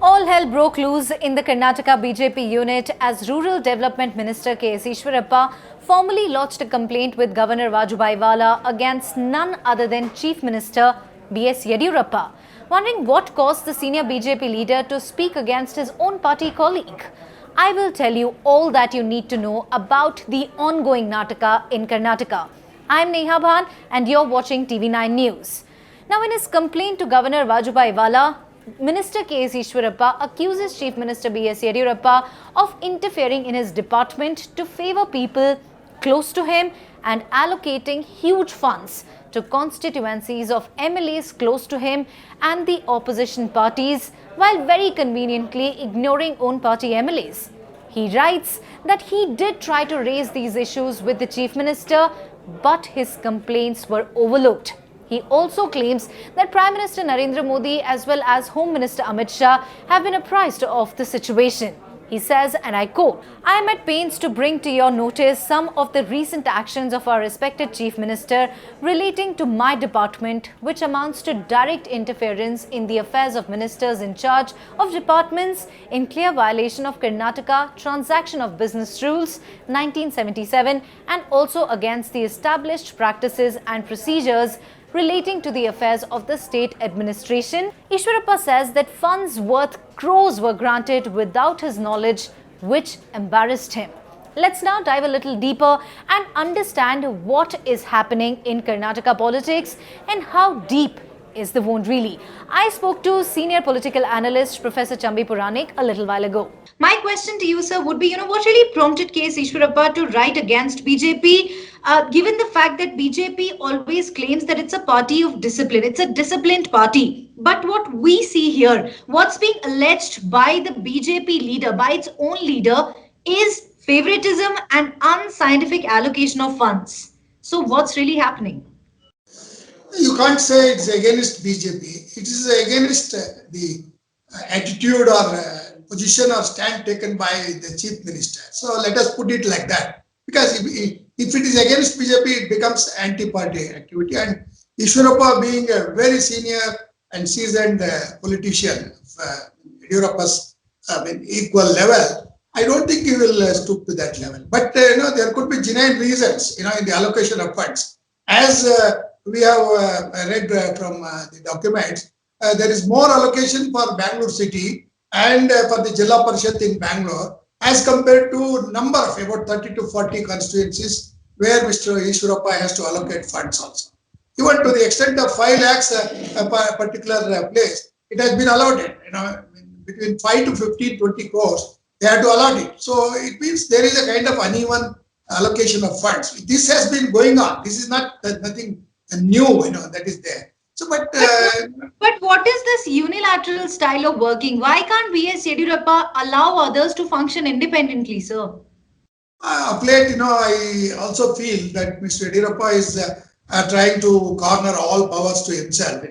All hell broke loose in the Karnataka BJP unit as Rural Development Minister K.S. Ishwarappa formally lodged a complaint with Governor Vajubhai Vala against none other than Chief Minister B.S. Yediyurappa, wondering what caused the senior BJP leader to speak against his own party colleague. I will tell you all that you need to know about the ongoing Nataka in Karnataka. I am Neha Bhan and you're watching TV9 News. Now, in his complaint to Governor Vajubhai Vala, Minister K.S. Ishwarappa accuses Chief Minister B.S. Yediyurappa of interfering in his department to favour people close to him and allocating huge funds to constituencies of MLAs close to him and the opposition parties, while very conveniently ignoring own party MLAs. He writes that he did try to raise these issues with the Chief Minister, but his complaints were overlooked. He also claims that Prime Minister Narendra Modi as well as Home Minister Amit Shah have been apprised of the situation. He says, and I quote, "I am at pains to bring to your notice some of the recent actions of our respected Chief Minister relating to my department, which amounts to direct interference in the affairs of ministers in charge of departments in clear violation of Karnataka Transaction of Business Rules 1977 and also against the established practices and procedures relating to the affairs of the state administration." Ishwarappa says that funds worth crores were granted without his knowledge, which embarrassed him. Let's now dive a little deeper and understand what is happening in Karnataka politics and how deep is the wound really. I spoke to senior political analyst Professor Chambi Puranik a little while ago. My question to you, sir, would be, what really prompted K.S. Ishwarappa to write against BJP, given the fact that BJP always claims that it's a party of discipline, it's a disciplined party. But what we see here, what's being alleged by the BJP leader, by its own leader, is favoritism and unscientific allocation of funds. So what's really happening? You can't say it's against BJP. It is against the attitude or position or stand taken by the chief minister. So let us put it like that. Because if it is against BJP, it becomes anti-party activity. And Ishwarappa, being a very senior and seasoned politician, Yediyurappa's equal level, I don't think he will stoop to that level. But there could be genuine reasons, in the allocation of funds. As we have read from the documents, there is more allocation for Bangalore city and for the Jilla Parishad in Bangalore as compared to number of about 30 to 40 constituencies where Mr. Ishwarappa has to allocate funds also. Even to the extent of 5 lakhs a particular place, it has been allotted, between 5 to 15, 20 crores, they have to allot it. So it means there is a kind of uneven allocation of funds. This has been going on. This is not nothing new, that is there. So, but what is this unilateral style of working? Why can't B.S. Yediyurappa allow others to function independently, sir? Of late, I also feel that Mr. Yediyurappa is trying to corner all powers to himself.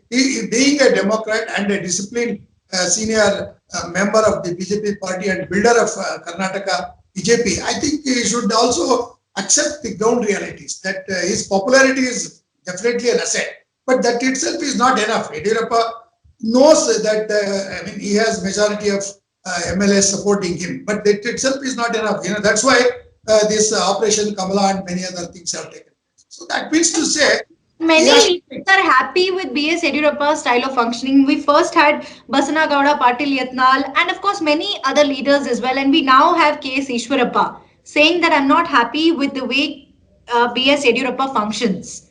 He being a Democrat and a disciplined senior member of the BJP party and builder of Karnataka BJP, I think he should also accept the ground realities that his popularity is definitely an asset. But that itself is not enough. Yediyurappa knows that he has majority of MLAs supporting him, but that itself is not enough. That's why this Operation Kamala and many other things have taken place. So that means to say, many leaders are happy with B.S. Yediyurappa's style of functioning. We first had Basana Gowda, Patil Yatnal, and of course many other leaders as well. And we now have K.S. Ishwarappa saying that I'm not happy with the way B.S. Yediyurappa functions.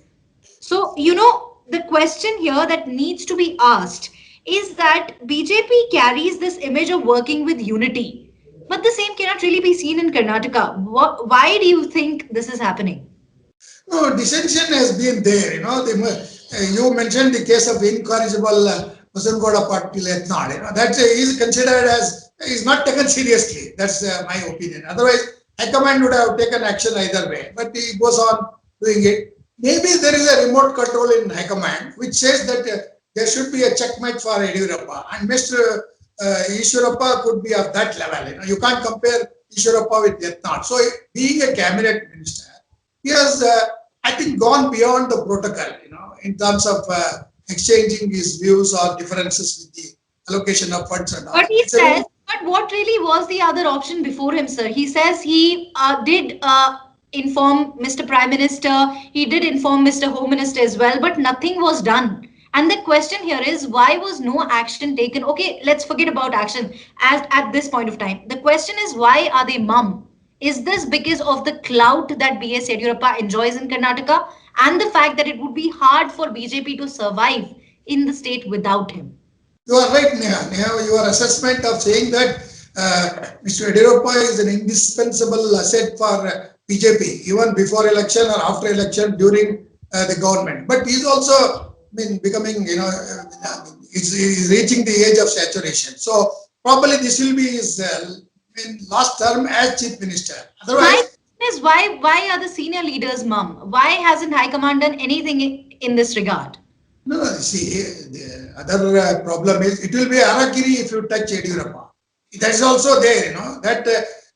So, the question here that needs to be asked is that BJP carries this image of working with unity, but the same cannot really be seen in Karnataka. Why do you think this is happening? No, dissension has been there. You mentioned the case of incorrigible Basana Patil Yatnal. That is considered as is not taken seriously. That's my opinion. Otherwise, High Command would have taken action either way. But he goes on doing it. Maybe there is a remote control in High Command which says that there should be a checkmate for Yediyurappa, and Mr. Ishwarappa could be of that level. You can't compare Ishwarappa with Yatnal. So, being a cabinet minister, he has, I think, gone beyond the protocol, in terms of exchanging his views or differences with the allocation of funds and all. But he It's a says, but what really was the other option before him, sir? He says he did inform Mr. Prime Minister, he did inform Mr. Home Minister as well, but nothing was done. And the question here is, why was no action taken? Okay, let's forget about action at this point of time. The question is, why are they mum? Is this because of the clout that B.S. Yediyurappa enjoys in Karnataka and the fact that it would be hard for BJP to survive in the state without him? You are right, Neha. Neha, your assessment of saying that Mr. Yediyurappa is an indispensable asset for BJP, even before election or after election during the government. But he is also, becoming, he's reaching the age of saturation. So probably this will be his last term as chief minister. My Otherwise, question is why are the senior leaders mum? Why hasn't High Command done anything in this regard? no, see, the other problem is it will be Arakiri if you touch Yediyurappa. That is also there, that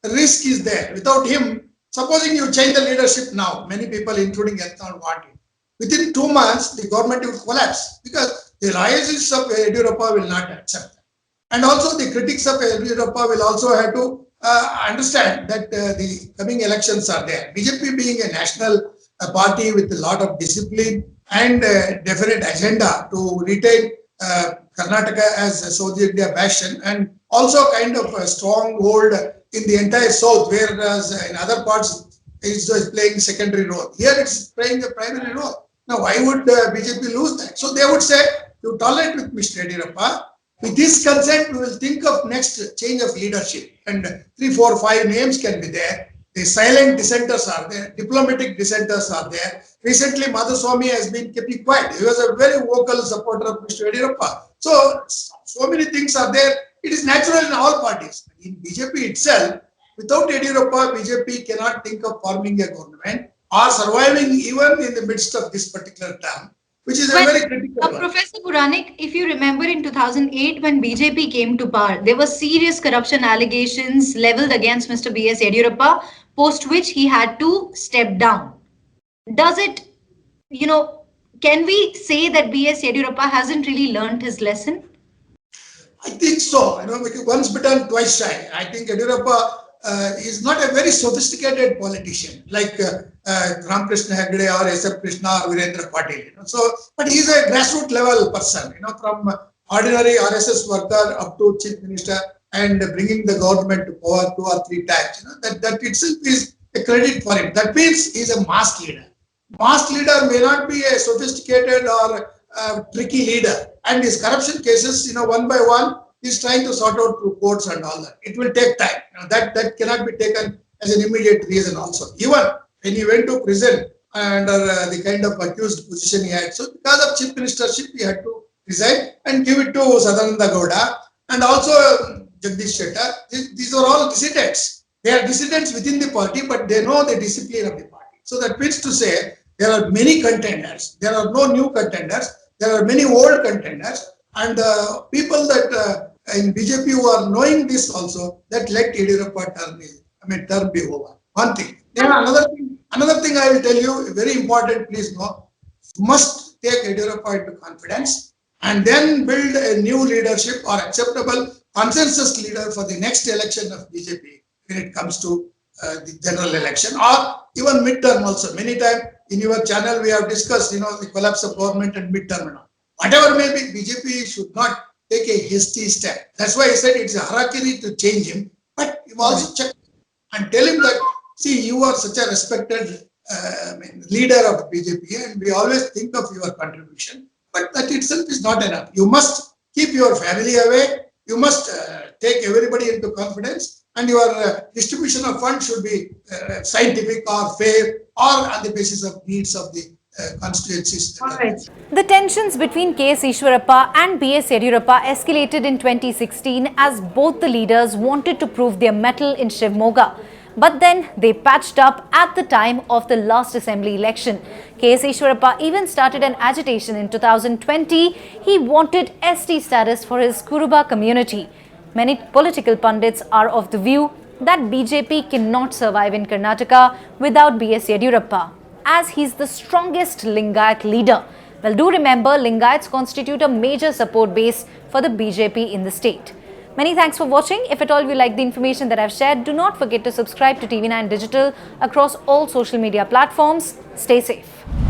risk is there. Without him, supposing you change the leadership now, many people, including Yatnal, want it. Within 2 months, the government will collapse because the loyalists of Yediyurappa will not accept that. And also the critics of Yediyurappa will also have to understand that the coming elections are there. BJP being a national party with a lot of discipline and definite agenda to retain Karnataka as a South India bastion and also kind of a stronghold in the entire south, whereas in other parts it's playing secondary role. Here it's playing a primary role. Now, why would BJP lose that? So they would say, you tolerate with Mr. Yediyurappa. With his consent, we will think of next change of leadership. And 3, 4, 5 names can be there. The silent dissenters are there. Diplomatic dissenters are there. Recently, Madhuswamy has been keeping quiet. He was a very vocal supporter of Mr. Yediyurappa. So many things are there. It is natural in all parties. In BJP itself, without Yediyurappa, BJP cannot think of forming a government or surviving even in the midst of this particular term, which is a very critical one. Professor Puranik, if you remember in 2008 when BJP came to power, there were serious corruption allegations leveled against Mr. B.S. Yediyurappa, post which he had to step down. Does it, can we say that B.S. Yediyurappa hasn't really learned his lesson? I think so. Because once bitten, twice shy. I think Yediyurappa is not a very sophisticated politician like Ramakrishna Hegde or S.F. Krishna or Virendra Patil. But he is a grassroots level person, from ordinary RSS worker up to chief minister and bringing the government to power 2 or 3 times. That itself is a credit for him. That means he is a mass leader. Mass leader may not be a sophisticated or tricky leader. And his corruption cases, one by one, is trying to sort out through courts and all that. It will take time. That cannot be taken as an immediate reason also. Even when he went to prison under the kind of accused position he had. So because of chief ministership, he had to resign and give it to Sadananda Gowda and also Jagdish Shettar. These are all dissidents. They are dissidents within the party, but they know the discipline of the party. So that means to say, there are many contenders. There are no new contenders. There are many old contenders. And people that in BJP who are knowing this also, that let Yediyurappa term be over. One thing. Then another thing I will tell you, very important, please know, must take Yediyurappa into confidence and then build a new leadership or acceptable consensus leader for the next election of BJP when it comes to the general election or even midterm also. Many times in your channel we have discussed, the collapse of government and midterm and all. Whatever may be, BJP should not take a hasty step. That's why I said it's a harakiri to change him. But you also check and tell him that, see, you are such a respected leader of BJP and we always think of your contribution. But that itself is not enough. You must keep your family away. You must take everybody into confidence and your distribution of funds should be scientific or fair or on the basis of needs of the constituencies. All right. The tensions between K.S. Ishwarappa and B.S. Yediyurappa escalated in 2016 as both the leaders wanted to prove their mettle in Shivamogga. But then they patched up at the time of the last assembly election. K.S. Ishwarappa even started an agitation in 2020. He wanted ST status for his Kuruba community. Many political pundits are of the view that BJP cannot survive in Karnataka without B.S. Yediyurappa, as he's the strongest Lingayat leader. Well, do remember, Lingayats constitute a major support base for the BJP in the state. Many thanks for watching. If at all you like the information that I've shared, do not forget to subscribe to TV9 Digital across all social media platforms. Stay safe.